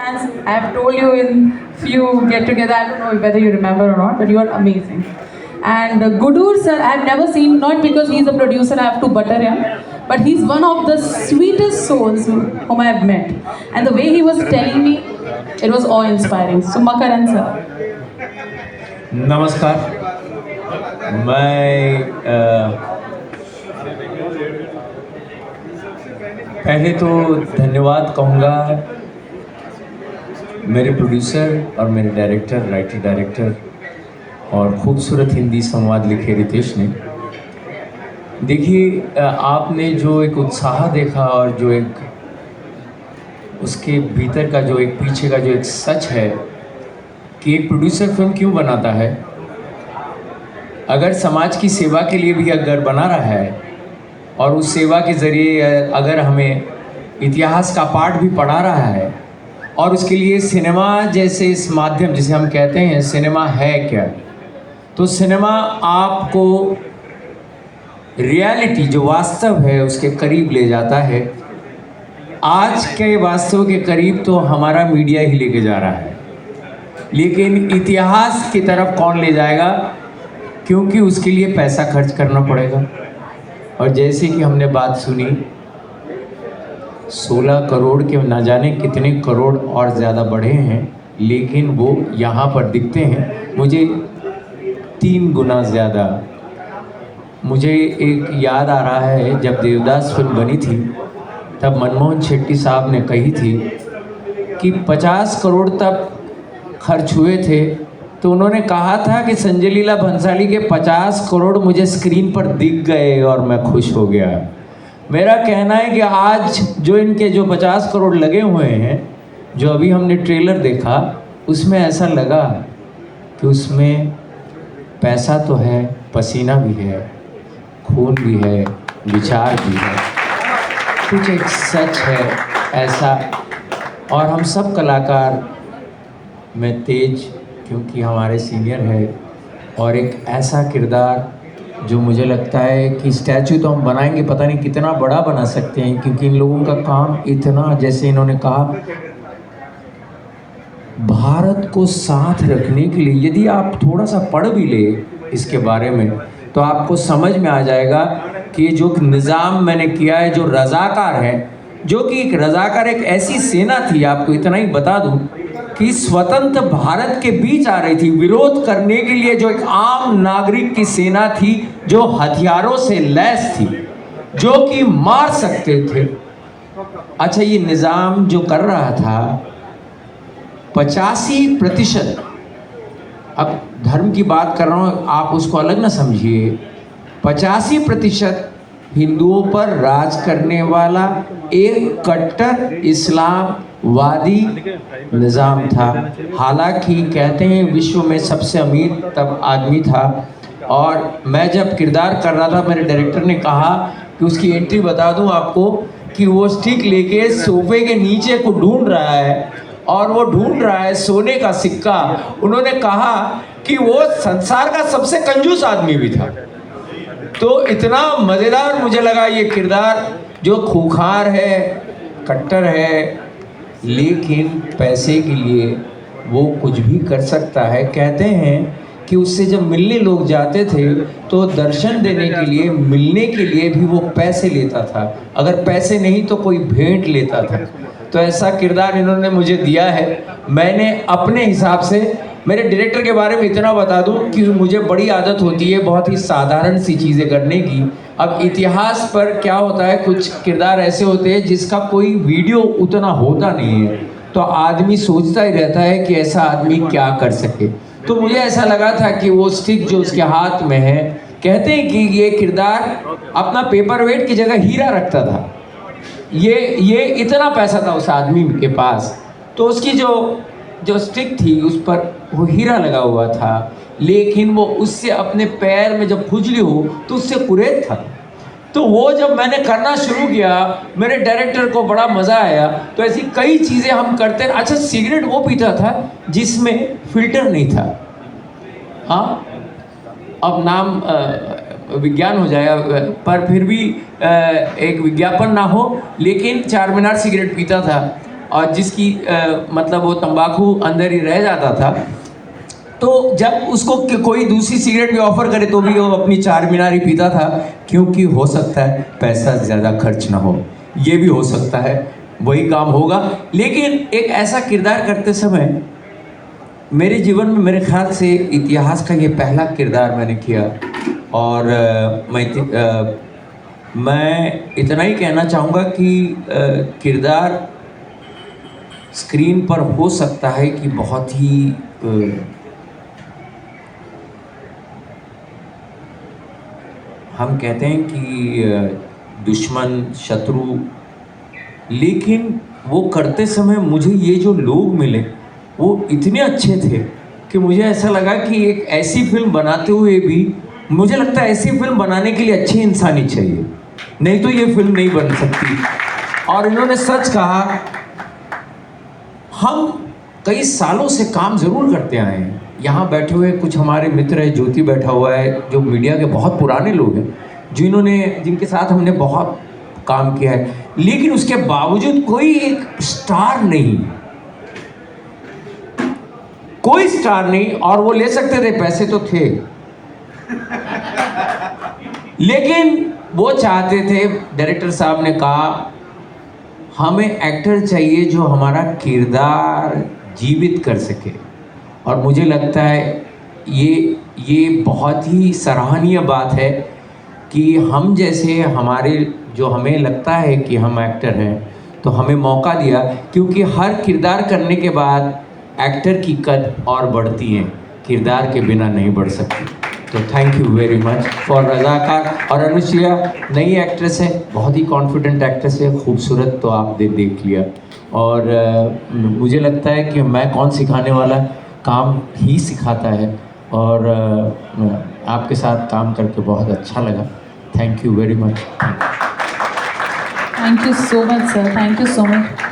I have told you in few get together, I don't know whether you remember or not, but you are amazing. And Gudur sir, I have never seen, not because he's a producer, I have to butter him, but he's one of the sweetest souls whom I have met. And the way he was telling me, it was awe-inspiring. So Makaran sir. नमस्कार। मैं पहले तो धन्यवाद कहूँगा मेरे producer और मेरे writer director और खूबसूरत हिंदी संवाद लिखे रितेश ने। देखिए, आपने जो एक उत्साह देखा और जो एक उसके भीतर का जो एक पीछे का जो एक सच है कि एक प्रोड्यूसर फिल्म क्यों बनाता है। अगर समाज की सेवा के लिए भी अगर बना रहा है और उस सेवा के ज़रिए अगर हमें इतिहास का पाठ भी पढ़ा रहा है और उसके लिए सिनेमा जैसे इस माध्यम जिसे हम कहते हैं सिनेमा है क्या, तो सिनेमा आपको रियलिटी जो वास्तव है उसके करीब ले जाता है। आज के वास्तव के करीब तो हमारा मीडिया ही लेके जा रहा है, लेकिन इतिहास की तरफ कौन ले जाएगा, क्योंकि उसके लिए पैसा खर्च करना पड़ेगा। और जैसे कि हमने बात सुनी 16 करोड़ के ना जाने कितने करोड़ और ज़्यादा बढ़े हैं, लेकिन वो यहाँ पर दिखते हैं मुझे 3 गुना ज़्यादा। मुझे एक याद आ रहा है, जब देवदास फिल्म बनी थी तब मनमोहन शेट्टी साहब ने कही थी कि 50 करोड़ तक खर्च हुए थे, तो उन्होंने कहा था कि संजय लीला भंसाली के 50 करोड़ मुझे स्क्रीन पर दिख गए और मैं खुश हो गया। मेरा कहना है कि आज जो इनके जो 50 करोड़ लगे हुए हैं, जो अभी हमने ट्रेलर देखा, उसमें ऐसा लगा कि उसमें पैसा तो है, पसीना भी है, खून भी है, विचार भी है, कुछ एक सच है ऐसा। और हम सब कलाकार में तेज, क्योंकि हमारे सीनियर है, और एक ऐसा किरदार जो मुझे लगता है कि स्टैचू तो हम बनाएंगे, पता नहीं कितना बड़ा बना सकते हैं, क्योंकि इन लोगों का काम इतना, जैसे इन्होंने कहा, भारत को साथ रखने के लिए यदि आप थोड़ा सा पढ़ भी ले इसके बारे में तो आपको समझ में आ जाएगा कि जो निज़ाम मैंने किया है, जो रज़ाकार है, जो कि एक रज़ाकार एक ऐसी सेना थी, आपको इतना ही बता दूं कि स्वतंत्र भारत के बीच आ रही थी विरोध करने के लिए, जो एक आम नागरिक की सेना थी जो हथियारों से लैस थी, जो कि मार सकते थे। अच्छा, ये निज़ाम जो कर रहा था 85%, अब धर्म की बात कर रहा हूँ, आप उसको अलग ना समझिए, 85% हिंदुओं पर राज करने वाला एक कट्टर इस्लामवादी निज़ाम था। हालांकि कहते हैं विश्व में सबसे अमीर तब आदमी था, और मैं जब किरदार कर रहा था मेरे डायरेक्टर ने कहा कि उसकी एंट्री बता दूं आपको कि वो स्टिक लेके सोफे के नीचे को ढूंढ रहा है, और वो ढूंढ रहा है सोने का सिक्का। उन्होंने कहा कि वो संसार का सबसे कंजूस आदमी भी था। तो इतना मज़ेदार मुझे लगा ये किरदार, जो खूंखार है, कट्टर है, लेकिन पैसे के लिए वो कुछ भी कर सकता है। कहते हैं कि उससे जब मिलने लोग जाते थे तो दर्शन देने के लिए, मिलने के लिए भी वो पैसे लेता था, अगर पैसे नहीं तो कोई भेंट लेता था। तो ऐसा किरदार इन्होंने मुझे दिया है। मैंने अपने हिसाब से, मेरे डायरेक्टर के बारे में इतना बता दूं कि मुझे बड़ी आदत होती है बहुत ही साधारण सी चीज़ें करने की। अब इतिहास पर क्या होता है, कुछ किरदार ऐसे होते हैं जिसका कोई वीडियो उतना होता नहीं है, तो आदमी सोचता ही रहता है कि ऐसा आदमी क्या कर सके। तो मुझे ऐसा लगा था कि वो स्टिक जो उसके हाथ में है, कहते हैं कि ये किरदार अपना पेपर वेट की जगह हीरा रखता था। ये इतना पैसा था उस आदमी के पास, तो उसकी जो स्टिक थी उस पर वो हीरा लगा हुआ था, लेकिन वो उससे अपने पैर में जब खुजली हो तो उससे कुरेद था। तो वो जब मैंने करना शुरू किया, मेरे डायरेक्टर को बड़ा मज़ा आया। तो ऐसी कई चीज़ें हम करते हैं। अच्छा, सिगरेट वो पीता था जिसमें फिल्टर नहीं था। हाँ, अब नाम विज्ञान हो जाएगा, पर फिर भी एक विज्ञापन ना हो, लेकिन चार मीनार सिगरेट पीता था। और जिसकी मतलब वो तंबाकू अंदर ही रह जाता था, तो जब उसको कोई दूसरी सिगरेट भी ऑफर करे तो भी वो अपनी चार मीनार ही पीता था, क्योंकि हो सकता है पैसा ज़्यादा खर्च ना हो, ये भी हो सकता है, वही काम होगा। लेकिन एक ऐसा किरदार करते समय मेरे जीवन में मेरे ख्याल से इतिहास का ये पहला किरदार मैंने किया। और मैं इतना ही कहना चाहूँगा कि किरदार स्क्रीन पर हो सकता है कि बहुत ही हम कहते हैं कि दुश्मन, शत्रु, लेकिन वो करते समय मुझे ये जो लोग मिले वो इतने अच्छे थे कि मुझे ऐसा लगा कि एक ऐसी फिल्म बनाते हुए भी मुझे लगता है ऐसी फिल्म बनाने के लिए अच्छे इंसान ही चाहिए, नहीं तो ये फिल्म नहीं बन सकती। और इन्होंने सच कहा, हम कई सालों से काम ज़रूर करते आए हैं। यहाँ बैठे हुए कुछ हमारे मित्र हैं, ज्योति बैठा हुआ है, जो मीडिया के बहुत पुराने लोग हैं, जिनके साथ हमने बहुत काम किया है, लेकिन उसके बावजूद कोई एक स्टार नहीं, कोई स्टार नहीं। और वो ले सकते थे, पैसे तो थे, लेकिन वो चाहते थे, डायरेक्टर साहब ने कहा हमें एक्टर चाहिए जो हमारा किरदार जीवित कर सके। और मुझे लगता है ये बहुत ही सराहनीय बात है कि हम जैसे हमें लगता है कि हम एक्टर हैं, तो हमें मौका दिया, क्योंकि हर किरदार करने के बाद एक्टर की कद और बढ़ती है, किरदार के बिना नहीं बढ़ सकती। तो thank you very much for रज़ाकार। और अनुश्रिया नई एक्ट्रेस है, बहुत ही कॉन्फिडेंट एक्ट्रेस है, खूबसूरत, तो आपने देख लिया। और मुझे लगता है कि मैं कौन सिखाने वाला, काम ही सिखाता है। और आपके साथ काम करके बहुत अच्छा लगा। Thank you very much. Thank you so much, sir. Thank you so much.